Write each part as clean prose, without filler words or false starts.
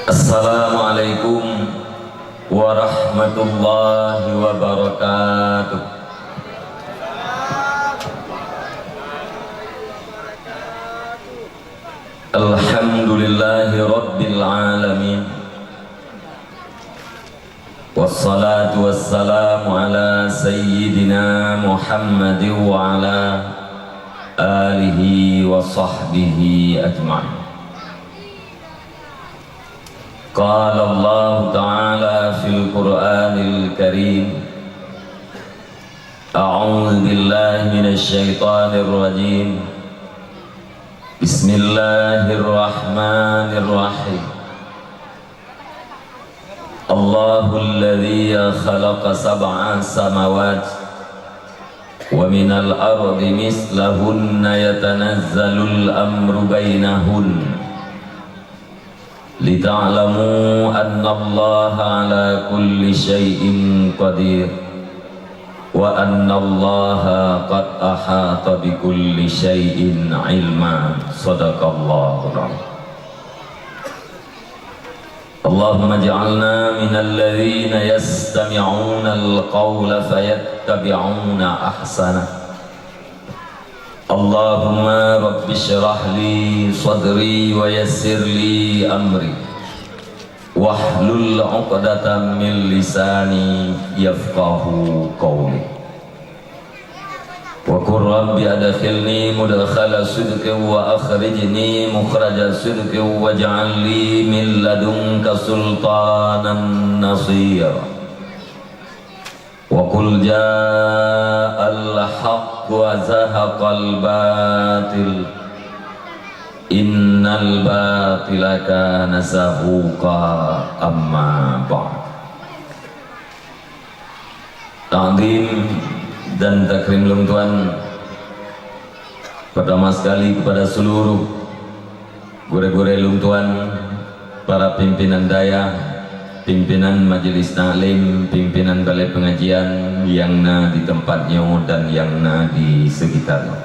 Assalamualaikum warahmatullahi wabarakatuh. Alhamdulillahi rabbil alamin. Wassalatu wassalamu ala sayyidina Muhammadin wa ala alihi wa sahbihi ajma'in. Qala Allah Ta'ala fil Qur'anil Karim. A'udzu billahi minasy syaithanir rajim. Bismillahirrahmanirrahim. Allahul ladzi khalaqa sab'a samawati wa minal ardi mislahunna yatanazzalul amru bainahunna lita'lamu anna Allaha ala kulli syai'in qadir wa anna Allaha qad ahata bi kulli syai'in ilma. Sadaqallahul azim. Allahumma ij'alna minal ladzina yastami'una al-qawla fayattabi'una ahsana. Allahumma rabbi syrah li sadri wa yassir li amri wahlul 'uqdatam min lisani yafqahu qawli wa qur rabbi adkhilni mudkhala sidqin wa akhrijni mukhraja sidqin waj'al li min ladunka sultanan nasira wa qul ja'al haqq wa zahaqal batil innal batila kana zahuqa. Amma ba'd. Ta'zim dan takrim lungtuan pertama sekali kepada seluruh gure-gure lungtuan, para pimpinan daya, pimpinan majelis taklim, pimpinan balai pengajian yang di tempatnya dan yang di sekitarnya.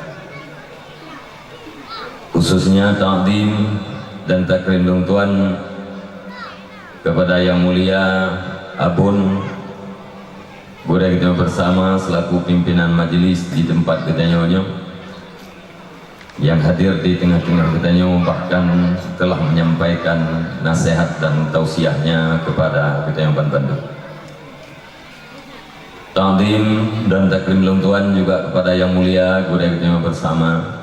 Khususnya ta'zim dan takrim lungtuan kepada yang mulia Abun Gura kita bersama selaku pimpinan majelis di tempat ketanya yang hadir di tengah-tengah ketanya, bahkan telah menyampaikan nasihat dan tausiahnya kepada ketanya Bandung. Ta'zim dan takrim lungtuan juga kepada yang mulia Gura kita bersama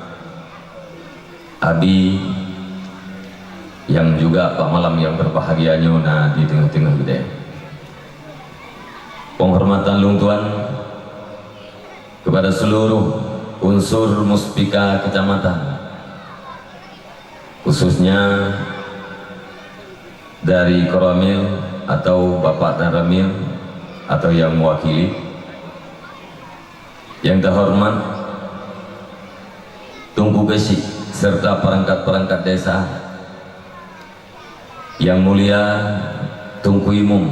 Abi yang juga Pak Malam yang berbahagianya di tengah-tengah kita. Penghormatan lungtuan kepada seluruh unsur muspika kecamatan, khususnya dari Koramil atau Bapak dan Ramil atau yang mewakili. Yang terhormat Tungku Besi serta perangkat-perangkat desa, yang mulia Tungku Imum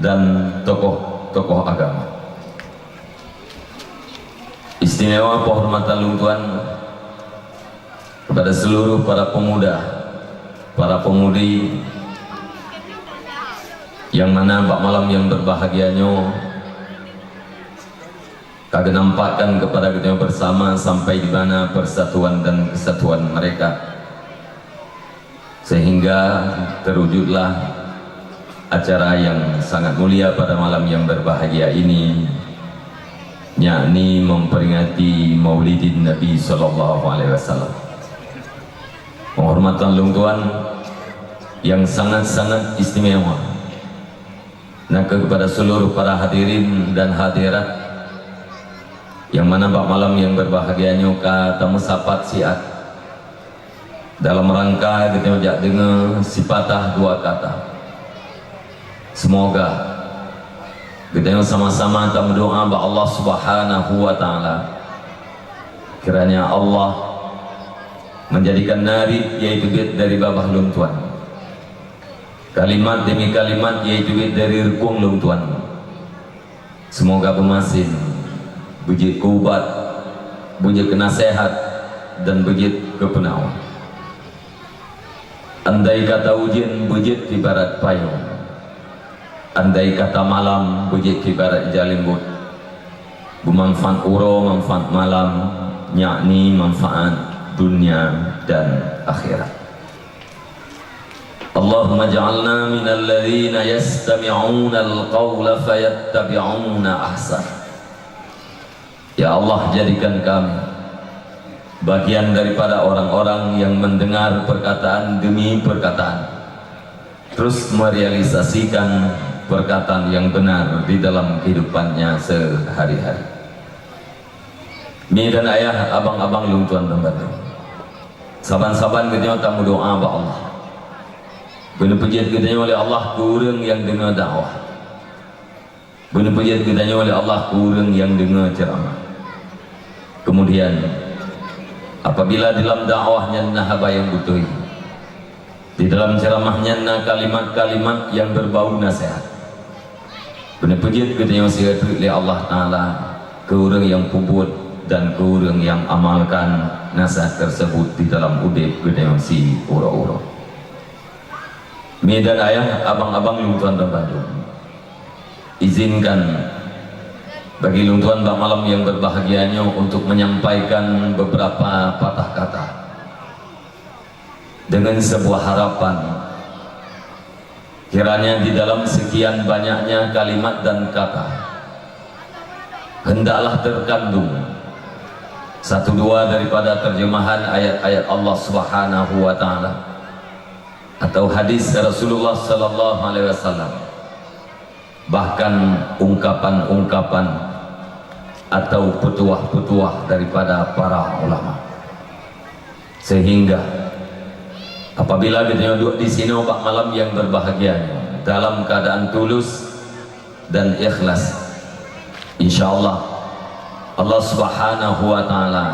dan tokoh agama. Istimewa penghormatan lungtuan kepada seluruh para pemuda, para pemudi yang mana Pak Malam yang berbahagianya kagak nampakkan kepada kita bersama sampai di mana persatuan dan kesatuan mereka, sehingga terwujudlah acara yang sangat mulia pada malam yang berbahagia ini, yakni memperingati Maulidin Nabi Sallallahu Alaihi Wasallam. Penghormatan lungtuan yang sangat-sangat istimewa kepada seluruh para hadirin dan hadirat, yang mana Pak Malam yang berbahagianya kata musapat siat dalam rangka kita menjak dengar sipatah dua kata. Semoga kita sama-sama berdoa kepada Allah Subhanahu wa Ta'ala, kiranya Allah menjadikan narik yaitu bid dari babah lungtuan, kalimat demi kalimat yaitu bid dari rukung lungtuan. Semoga pemasin bujit kubat, bujit kenasehat dan bujit kepenawan. Andai kata hujan bejit ibarat payung, andai kata malam bejit ibarat jalimbut, bermanfaat uro manfaat malam, yakni manfaat dunia dan akhirat. Allahumma ja'alna minal ladzina yastami'una al-qawla fayattabi'una ahsan. Ya Allah, jadikan kami bagian daripada orang-orang yang mendengar perkataan demi perkataan, terus merealisasikan perkataan yang benar di dalam kehidupannya sehari-hari. Mi dan ayah, abang-abang lung tuan dan batu, saban-saban kita tamu doa ba Allah. Benar pujian kita oleh Allah kurang yang dengar dakwah. Benar pujian kita oleh Allah kurang yang dengar ceramah. Kemudian apabila dalam dakwahnya nahaba yang butuh, di dalam ceramahnya na kalimat-kalimat yang berbau nasihat. Benar pujian kita yang sihat oleh Allah Ta'ala, kurang yang puput dan kurang yang amalkan nasihat tersebut di dalam udip kita yang si uro-uro. Mi dan ayah, abang-abang lung tuan dan Bandung, izinkan bagi lung tuan bak malam yang berbahagianya untuk menyampaikan beberapa patah kata dengan sebuah harapan, kiranya di dalam sekian banyaknya kalimat dan kata hendaklah terkandung satu dua daripada terjemahan ayat-ayat Allah Subhanahu wa Ta'ala atau hadis Rasulullah sallallahu alaihi wasallam, bahkan ungkapan-ungkapan atau petuah-petuah daripada para ulama, sehingga apabila kita duduk di sini obat malam yang berbahagia dalam keadaan tulus dan ikhlas, insyaallah Allah Subhanahu wa Ta'ala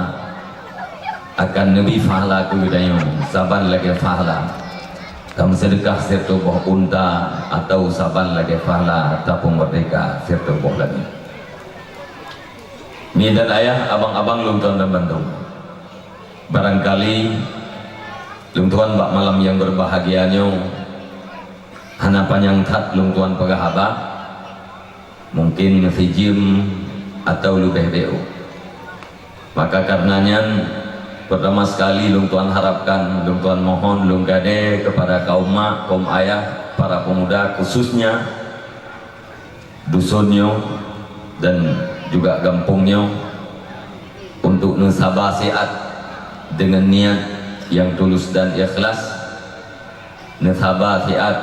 akan nabi fahala kudayo saban lagi fahala kamu sedekah serta buah unta atau saban lagi fahala ataupun merdeka serta buah lagi. Mi dan ayah, abang-abang lung tuan dan Bandung, barangkali lung tuan bak malam yang berbahagianya hanapan yang tat lung tuan pegahaba mungkin ngefijim atau lebih beo. Maka karenanya pertama sekali lung tuan harapkan, lung tuan mohon, lung gade kepada kaum mak, kaum ayah, para pemuda khususnya dusunnya dan juga kampungnya untuk nusabah siat dengan niat yang tulus dan ikhlas. Nusabah siat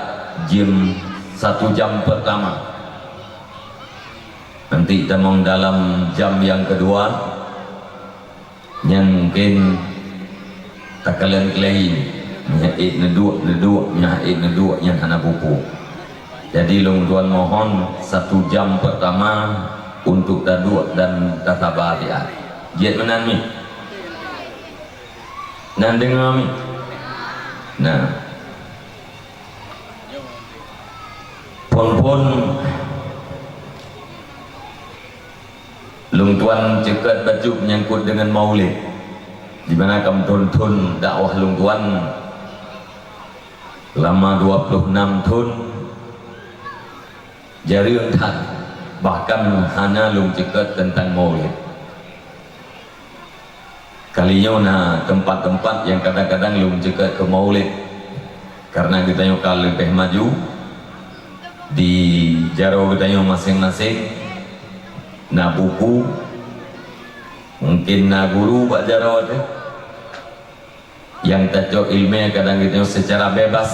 jam 1 jam pertama, nanti temong dalam jam yang kedua yang mungkin tak kalian kelain nyait neduk yang hana buku. Jadi lung tuan mohon 1 jam pertama untuk daduk dan tatabah dia. Jiat menan mi nan dengar mi. Nah, pon lung tuan cekat baju menyangkut dengan maulid, di mana kamu tuntun dakwah lung tuan lama 26 tahun jari entan, bahkan hana lung cekat tentang maulid. Kalinya na tempat-tempat yang kadang-kadang lung cekat ke maulid karena kita nyokal lebih maju di jaro kita masing-masing. Na buku mungkin na guru bak jarawat yang tajok ilmiah kadang gitu secara bebas.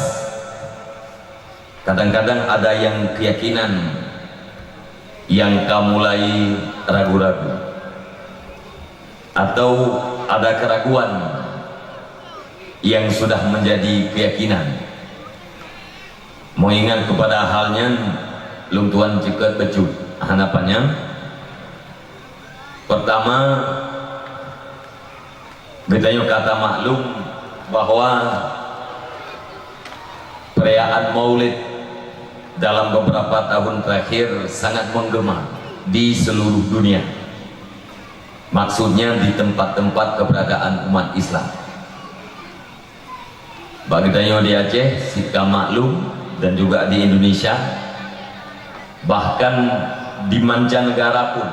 Kadang-kadang ada yang keyakinan yang kamu mulai ragu-ragu atau ada keraguan yang sudah menjadi keyakinan. Mau ingat kepada halnya lung tuan cekat becut hanapannya. Pertama, betanya kata maklum bahwa perayaan maulid dalam beberapa tahun terakhir sangat menggema di seluruh dunia. Maksudnya di tempat-tempat keberadaan umat Islam. bagi tanyo di Aceh, Sika maklum, dan juga di Indonesia, bahkan di mancanegara pun,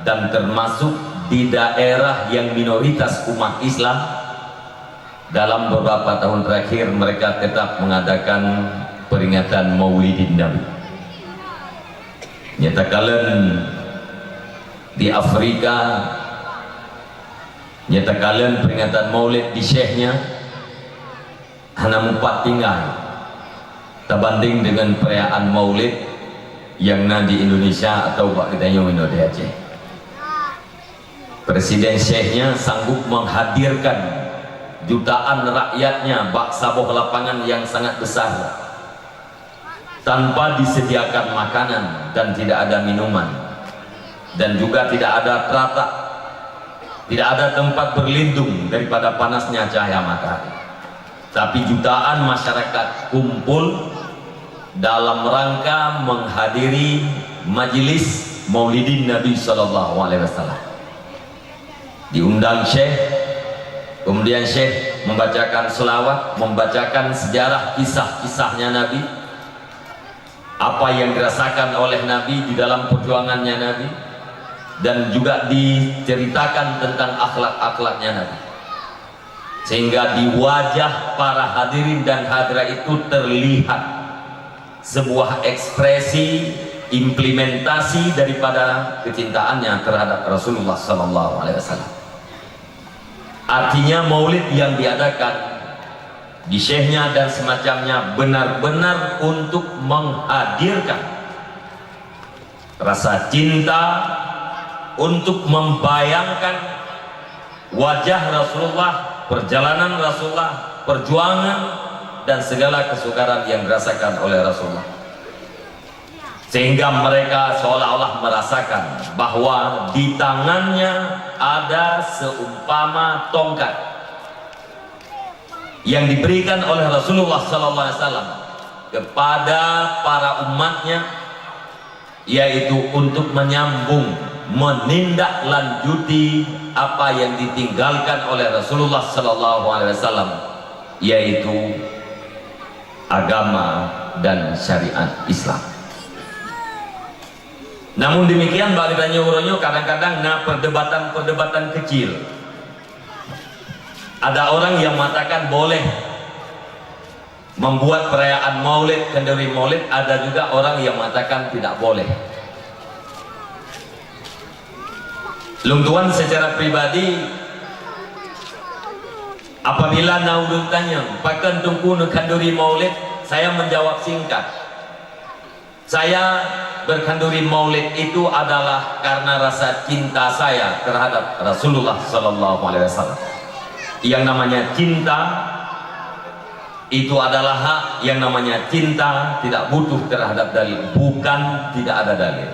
dan termasuk di daerah yang minoritas umat Islam, dalam beberapa tahun terakhir mereka tetap mengadakan peringatan Maulidin Nabi. Nyatakan di Afrika, nyatakan peringatan Maulid di Syekhnya hanya 4 tinggal terbanding dengan perayaan Maulid yang di Indonesia atau bak kita yang di Aceh. Presiden Syekhnya sanggup menghadirkan jutaan rakyatnya bak saboh lapangan yang sangat besar tanpa disediakan makanan dan tidak ada minuman, dan juga tidak ada teratak, tidak ada tempat berlindung daripada panasnya cahaya matahari. Tapi jutaan masyarakat kumpul dalam rangka menghadiri majelis Maulidin Nabi SAW. Diundang Syekh, kemudian Syekh membacakan selawat, membacakan sejarah kisah-kisahnya Nabi, apa yang dirasakan oleh Nabi di dalam perjuangannya Nabi, dan juga diceritakan tentang akhlak-akhlaknya Nabi, sehingga di wajah para hadirin dan hadirat itu terlihat sebuah ekspresi implementasi daripada kecintaannya terhadap Rasulullah SAW. Artinya maulid yang diadakan di Syekhnya dan semacamnya benar-benar untuk menghadirkan rasa cinta, untuk membayangkan wajah Rasulullah, perjalanan Rasulullah, perjuangan dan segala kesukaran yang dirasakan oleh Rasulullah, sehingga mereka seolah-olah merasakan bahwa di tangannya ada seumpama tongkat yang diberikan oleh Rasulullah SAW kepada para umatnya, yaitu untuk menyambung, menindaklanjuti apa yang ditinggalkan oleh Rasulullah SAW, yaitu agama dan syariat Islam. Namun demikian bagi tanyo kadang-kadang perdebatan kecil. Ada orang yang mengatakan boleh membuat perayaan Maulid, kenduri Maulid. Ada juga orang yang mengatakan tidak boleh. Lung Tuan secara pribadi, apabila naudun tanya pakan tungku kenduri Maulid, saya menjawab singkat. Saya berkanduri Maulid itu adalah karena rasa cinta saya terhadap Rasulullah SAW. Yang namanya cinta itu adalah hak, yang namanya cinta tidak butuh terhadap dalil, bukan tidak ada dalil.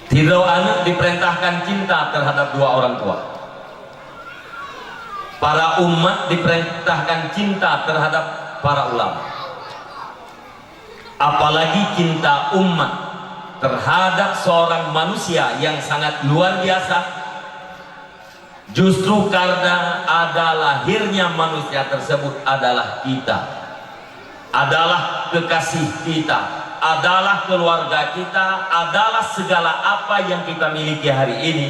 Tidak anak diperintahkan cinta terhadap dua orang tua. Para umat diperintahkan cinta terhadap para ulama. Apalagi cinta umat terhadap seorang manusia yang sangat luar biasa. Justru karena ada lahirnya manusia tersebut adalah kita, adalah kekasih kita, adalah keluarga kita, adalah segala apa yang kita miliki hari ini,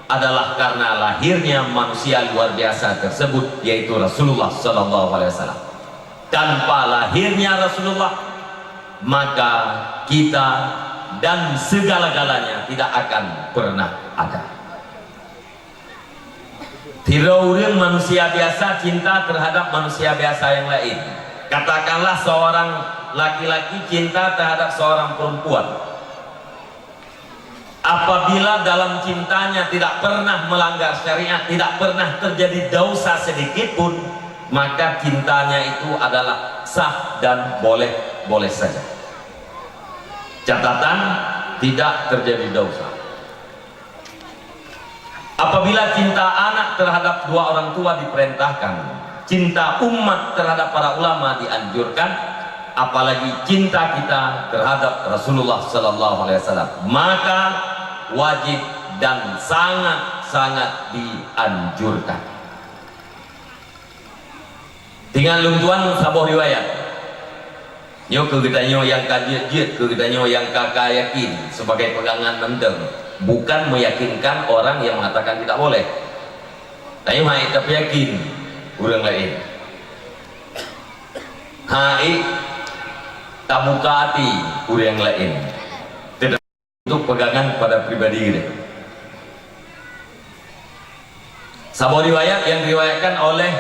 adalah karena lahirnya manusia luar biasa tersebut, yaitu Rasulullah SAW. Tanpa lahirnya Rasulullah, maka kita dan segala-galanya tidak akan pernah ada. Tidak manusia biasa cinta terhadap manusia biasa yang lain. Katakanlah seorang laki-laki cinta terhadap seorang perempuan. Apabila dalam cintanya tidak pernah melanggar syariat, tidak pernah terjadi dosa sedikit pun, maka cintanya itu adalah sah dan boleh saja. Catatan, tidak terjadi dosa. Apabila cinta anak terhadap dua orang tua diperintahkan, cinta umat terhadap para ulama dianjurkan, apalagi cinta kita terhadap Rasulullah SAW, maka wajib dan sangat-sangat dianjurkan. tinggal lung tuan sabah riwayat nyo ke kita nyo yang kajiat ke kita nyo yang kakak yakin sebagai pegangan menteng, bukan meyakinkan orang yang mengatakan tidak boleh. Tapi hai tapi yakin orang lain. Hai tak buka hati orang lain. Tidak untuk pegangan pada pribadi kita. Sebuah riwayat yang diriwayatkan oleh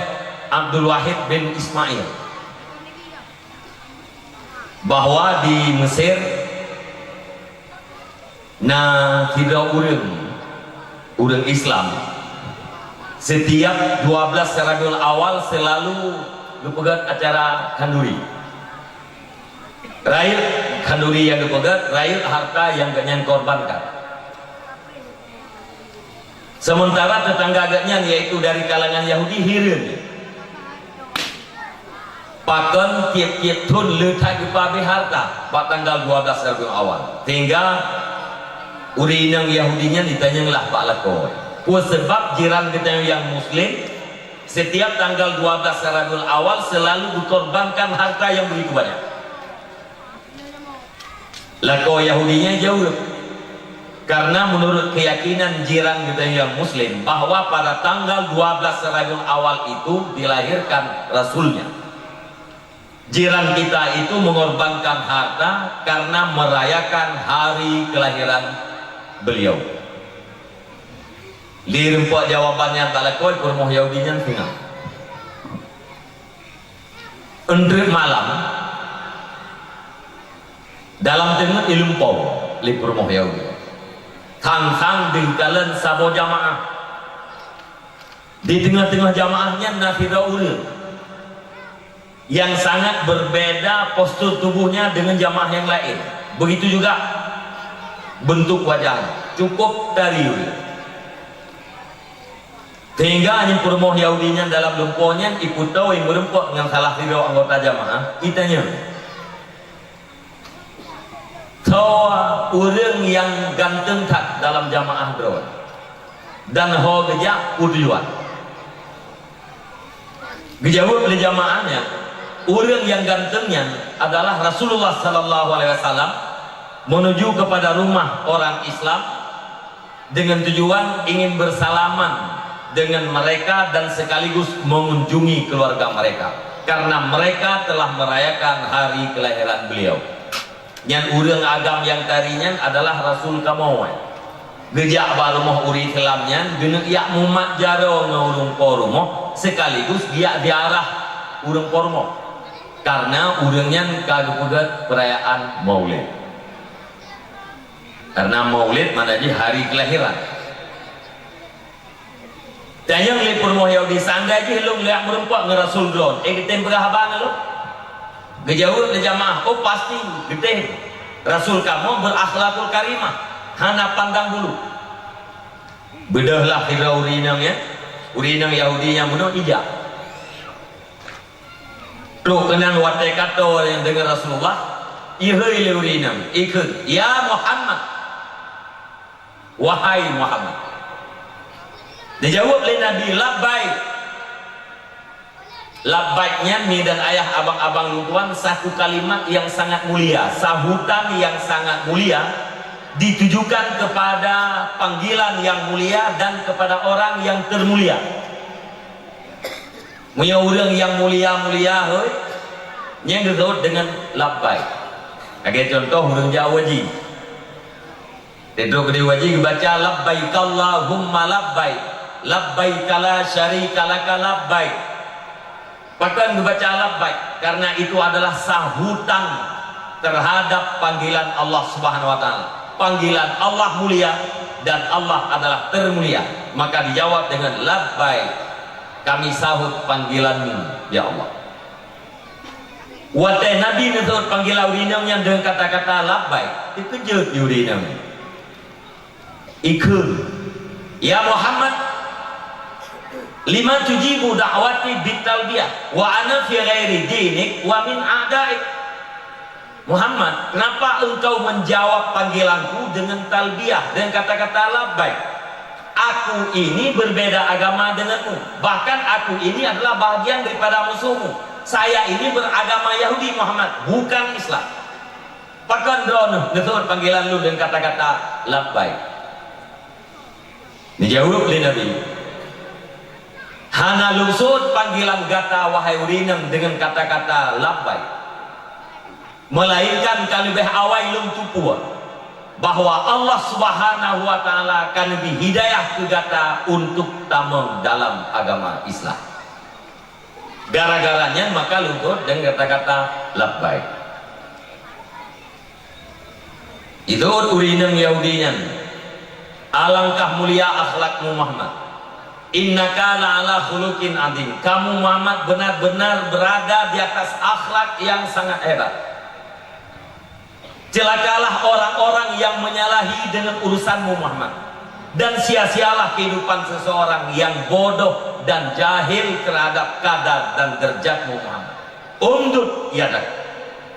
Abdul Wahid bin Ismail bahwa di Mesir tidak orang Islam setiap 12 Rabiul Awal selalu dipegat acara kanduri. Rail kanduri yang dipegat, rail harta yang ganyan korbankan. Sementara tetangga agaknya yaitu dari kalangan Yahudi hirin pakan tiap-tiap tun letak kepabi harta pada tanggal 12 Rabiul Awal, sehingga urinang Yahudinya ditanyalah Pak Lakoi sebab jiran kita yang muslim setiap tanggal 12 Rabiul Awal selalu dikorbankan harta yang begitu banyak. Lakoi Yahudinya jauh, karena menurut keyakinan jiran kita yang muslim bahwa pada tanggal 12 Rabiul Awal itu dilahirkan Rasulnya. Jiran kita itu mengorbankan harta karena merayakan hari kelahiran beliau. Di rempok jawabannya talakoi kurmoh Yahudinya tengah. Endrit malam dalam tengah ilumpau li kurmoh Yahudi. Tang-tang dingkalan sabo jamaah. Di tengah-tengah jamaahnya nafida uril yang sangat berbeda postur tubuhnya dengan jamaah yang lain. Begitu juga bentuk wajah, cukup dari sehingga hanya permoh Yahudinya dalam lemponya ikut tahu yang berempok dengan salah satu anggota jamaah itanya tahu orang yang ganteng tak dalam jamaah bro dan ho gejak tujuan gejawab oleh jamaahnya. Orang yang gantengnya adalah Rasulullah Sallallahu Alaihi Wasallam menuju kepada rumah orang Islam dengan tujuan ingin bersalaman dengan mereka dan sekaligus mengunjungi keluarga mereka karena mereka telah merayakan hari kelahiran beliau. Yang urang agam yang tarinya adalah Rasul Kamawai. Gejak baru mau uri Islamnya dengan ia mumat jaro ngurung porumo sekaligus dia diarah urung porumo. Karena urangnya kagugat perayaan Maulid. Karena Maulid mana aja hari kelahiran. Dan yang lipur mau Yahudi sangga aja lu ngeliat merempak ngerasul drone. Kita berhaban lu. Gejauh ke jamaah. Oh pasti gede. Rasul kamu berakhlakul karimah. Hana pandang dulu. Bedahlah kira urinang ya. Urinang Yahudi yang menurut ijab. Lu kenal watai kata yang dengar Rasulullah ihai leurinam ikut ya Muhammad wahai Muhammad dijawab oleh Nabi labbaik. Labbaiknya ni dan ayah abang-abang lutuan satu kalimat yang sangat mulia, sahutan yang sangat mulia ditujukan kepada panggilan yang mulia dan kepada orang yang termulia. Punya orang yang mulia-mulia yang disebut dengan labbaik. Sebagai contoh orang Jawa ji. Duduk di wajib baca labbaik Allahumma labbaik. Labbaik la syarika laka labbaik. Bahkan membaca labbaik karena itu adalah sahutan terhadap panggilan Allah Subhanahu wa taala. Panggilan Allah mulia dan Allah adalah termulia. Maka dijawab dengan labbaik. Kami sahut panggilanmu ya Allah. Watai Nabi disebut panggilan urinamnya dengan kata-kata labbaik. Dikejut di urinam. Ikut ya Muhammad lima tujibu da'wati bitalbiyah wa ana fi ghairi dinik wa min a'daik. Muhammad, kenapa engkau menjawab panggilanku dengan talbiyah dengan kata-kata labbaik? Aku aku ini berbeda agama denganmu, bahkan aku ini adalah bagian daripada musuhmu. Saya ini beragama Yahudi Muhammad, bukan Islam. Pakan drone ngetut panggilan lu dengan kata-kata labbaik. Dijawab oleh Nabi, hana lusut panggilan kata wahai urinam dengan kata-kata labbaik, melainkan kalibeh awai lum tupua bahwa Allah Subhanahu wa taala akan lebih hidayah ke kata untuk tamam dalam agama Islam. Gara-garanya maka lutut dengan kata-kata labbaik. Itu urinam Yahudinya. Alangkah mulia akhlakmu Muhammad. Innaka la'ala khuluqin adzim. Kamu Muhammad benar-benar berada di atas akhlak yang sangat hebat. Celakalah orang-orang yang menyalahi dengan urusanmu Muhammad, dan sia-sialah kehidupan seseorang yang bodoh dan jahil terhadap kadar dan derajatmu Muhammad. Undud yadak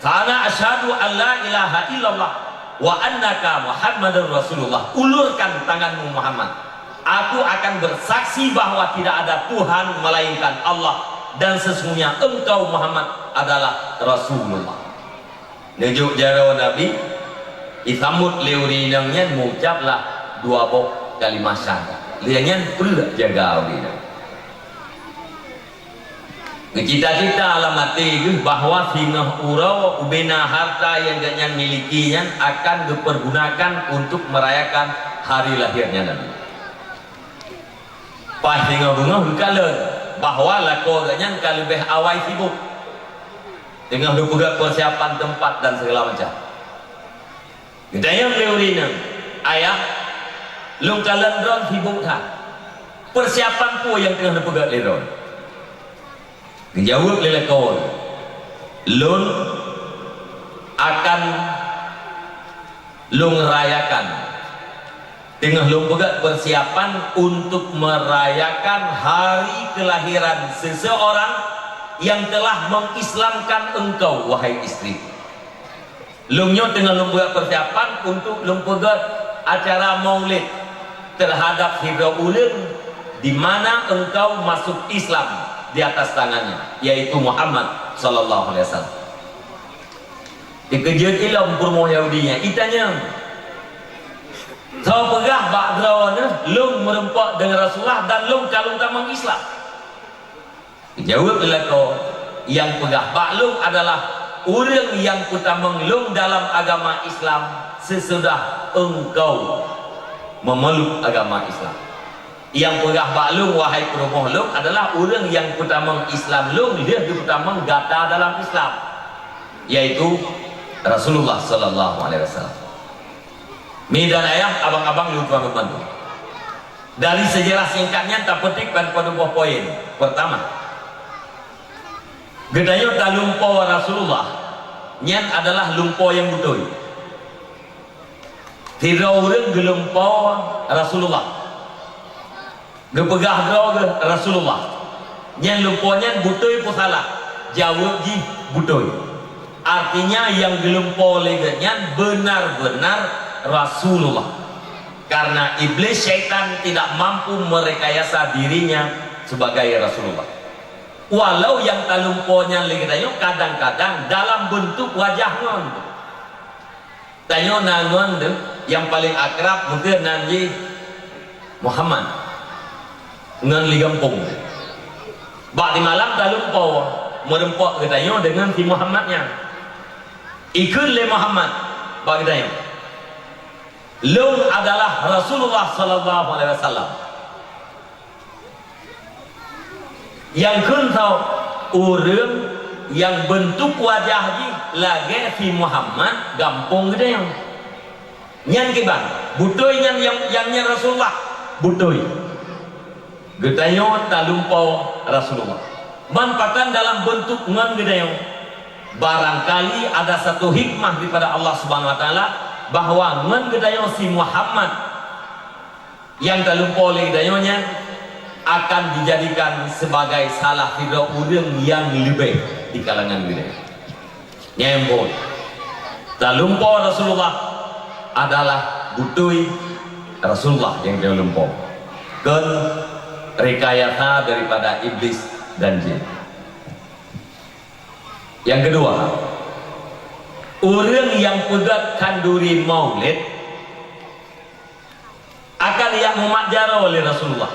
fa'ana asyhadu an la ilaha illallah wa annaka Muhammadur Rasulullah. Ulurkan tanganmu Muhammad, aku akan bersaksi bahwa tidak ada Tuhan melainkan Allah, dan sesungguhnya engkau Muhammad adalah Rasulullah. Nejuk jaro Nabi isambut leurinangnya mengucaplah dua bok kalimah syahadat. Liannya perlu jaga urinang. Cita-cita alamat itu bahwa sinah urau ubena harta yang jangan milikinya akan dipergunakan untuk merayakan hari lahirnya Nabi. Pas sinah bunga bukalah bahwa lakonya kalibeh awai sibuk dengan berpegang persiapan tempat dan segala macam. Gedaya leurina ayah lung kalendron sibuk tak persiapan pu yang tengah berpegang leron. Dijawab oleh kawan, lun akan lung rayakan tengah lung pegang persiapan untuk merayakan hari kelahiran seseorang yang telah mengislamkan engkau wahai istri. Lungnyo tengah lumpuh persiapan untuk lumpuh acara maulid terhadap hidra ulun di mana engkau masuk Islam di atas tangannya, yaitu Muhammad sallallahu alaihi wasallam. Dikejut ilam purmo Yahudinya itanya so pegah background lung merempak dengan Rasulullah dan lung kalung tamang Islam. Jawab lelako yang pegah baklum adalah orang yang kita menglung dalam agama Islam sesudah engkau memeluk agama Islam. Yang pegah baklum wahai perumoh lung adalah orang yang kita mengislam lung dia kita menggata dalam Islam, yaitu Rasulullah sallallahu alaihi wasallam. Midan ayah abang-abang lu tuan membantu. Dari sejarah singkatnya tak petikkan pada buah poin. Pertama, gedayo tak lumpo Rasulullah nyan adalah lumpo yang betul. Tidak orang gelumpo Rasulullah gepegah draw ke Rasulullah nyan lumponya betul pun salah jawab ji betul. Artinya yang gelumpo lagi nyan benar-benar Rasulullah, karena iblis syaitan tidak mampu merekayasa dirinya sebagai Rasulullah. Walau yang talumponya lagi tayo kadang-kadang dalam bentuk wajah ngon. Tayo nangon yang paling akrab mungkin nanti Muhammad ngon ligampung. Bak di malam talumpo merempok ke tayo dengan si Muhammadnya. Ikut le Muhammad bak tayo. Lung adalah Rasulullah sallallahu alaihi wasallam. Yang kentau orang yang bentuk wajahnya lagi si Muhammad gampang gede yang nyan kiban butoy nyan yang Rasulullah butoy gedayo talumpau Rasulullah manfaatan dalam bentuk ngan gede yang barangkali ada satu hikmah daripada Allah Subhanahu wa taala bahwa ngan gedayo si Muhammad yang talumpau le gedayonya akan dijadikan sebagai salah tidak orang yang lebih di kalangan wilayah. Nyembol talumpo Rasulullah adalah butui Rasulullah yang dia lumpur. Ken rekayasa daripada iblis dan jin. Yang kedua, orang yang pegat kanduri maulid akan yang memakjara oleh Rasulullah.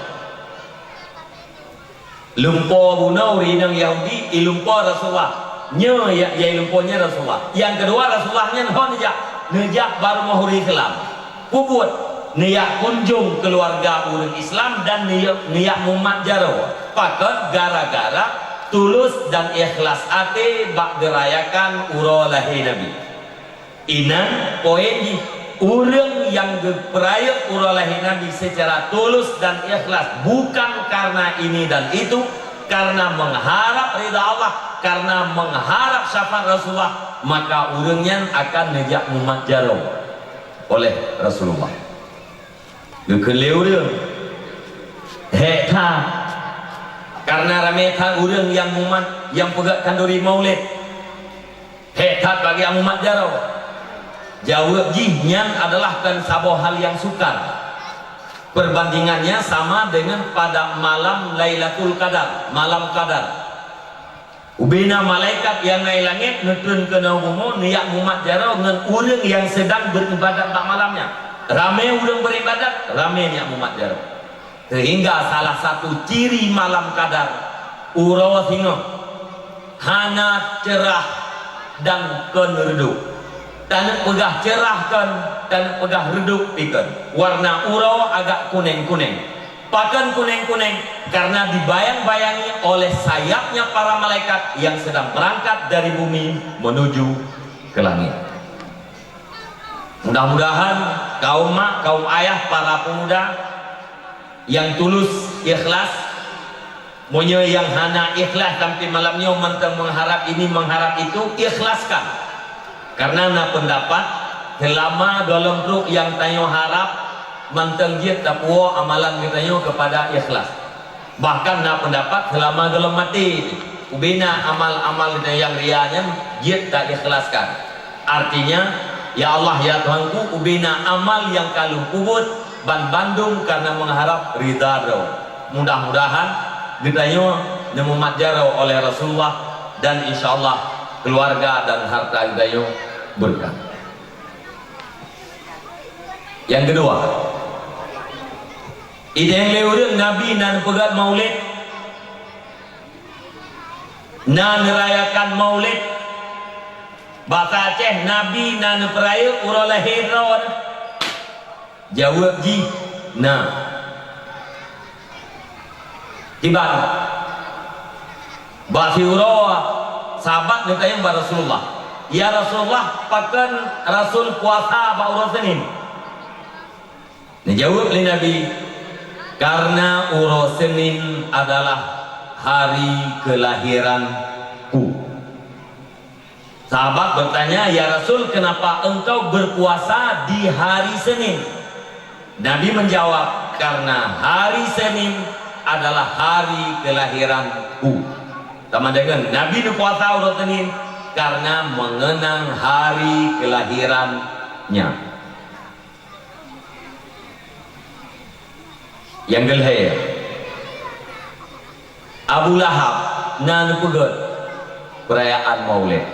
Lumpur bunau rinang Yahudi ilumpur Rasulullah nya ya ilumpunya Rasulullah. Yang kedua, Rasulullahnya nejak baru mahuri Islam puput niat kunjung keluarga orang Islam dan niat memakjara pakat gara-gara tulus dan ikhlas ate bak gerayakan uro lahir Nabi. Inan poin ni orang yang berperaya uro lahir Nabi secara tulus dan ikhlas bukan karena ini dan itu, karena mengharap ridha Allah, karena mengharap syafaat Rasulullah, maka orangnya akan nejak memakjara oleh Rasulullah. Gekeleu dia hekta karena rameta orang yang mumat yang pegat kanduri maulid hekta bagi yang memakjara. Jawab jihnya adalah kan sebuah hal yang sukar. Perbandingannya sama dengan pada malam Lailatul Qadar, malam Qadar. Ubina malaikat yang naik langit nutun ke bumi niat memakjara dengan orang yang sedang beribadat pada malamnya. Ramai orang beribadat, ramai niat memakjara. Sehingga salah satu ciri malam Qadar urawa singa hana cerah dan redup. Dan pegah cerahkan dan pegah redup ikan. Warna urau agak kuning-kuning. Pakan kuning-kuning karena dibayang-bayangi oleh sayapnya para malaikat yang sedang berangkat dari bumi menuju ke langit. Mudah-mudahan kaum mak, kaum ayah, para pemuda yang tulus ikhlas, punya yang hana ikhlas sampai malamnya mentang mengharap ini mengharap itu, ikhlaskan. Karena na pendapat selama dalam truk yang tanyo harap mentang jit tapuo amalan kita kepada ikhlas. Bahkan na pendapat selama dalam mati ubina amal-amal kita yang rianya jit tak ikhlaskan. Artinya ya Allah ya Tuhanku ubina amal yang kalung kubut ban bandung karena mengharap ridha do. Mudah-mudahan kita nemu matjaro oleh Rasulullah dan insyaallah keluarga dan harta kita berkah. Yang kedua, ide yang lewat Nabi nan pegat maulid, nan merayakan maulid, bahasa Aceh Nabi nan peraya urang lahir rawan. Jawab ji, nah, tiba, bahasa urang sahabat dia tanya kepada Rasulullah, ya Rasulullah, pakan Rasul puasa urang Senin. Dijawab oleh Nabi, karena urang Senin adalah hari kelahiranku. Sahabat bertanya, ya Rasul, kenapa engkau berpuasa di hari Senin? Nabi menjawab, karena hari Senin adalah hari kelahiranku. Sama dengan Nabi berpuasa urang Senin karena mengenang hari kelahirannya. Yang kedua, Abu Lahab nan pegat perayaan Maulid.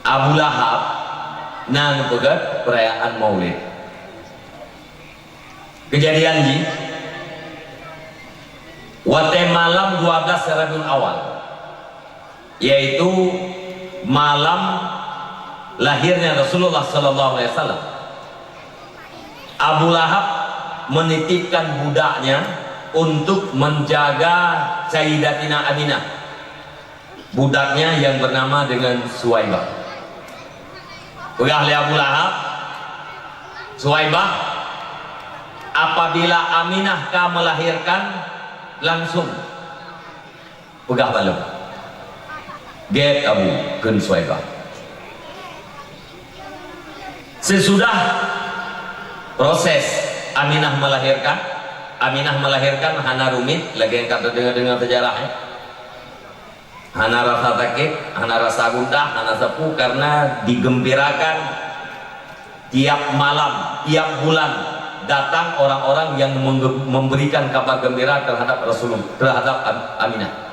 Abu Lahab nan pegat perayaan Maulid. Kejadian ini wate malam 12 Rabiul Awal, yaitu malam lahirnya Rasulullah sallallahu alaihi wasallam. Abu Lahab menitipkan budaknya untuk menjaga Sayyidatina Aminah, budaknya yang bernama dengan Suwaibah. Oleh Abu Lahab, Suwaibah, apabila Aminah ka melahirkan, langsung pegah balung get Abu kun Suwaibah. Sesudah proses Aminah melahirkan hana rumit lagi yang kata dengar sejarahnya, hana rasa sakit, hana rasa gundah, hana sepuh, karena digembirakan tiap malam, tiap bulan datang orang-orang yang memberikan kabar gembira terhadap Rasulullah, terhadap Aminah.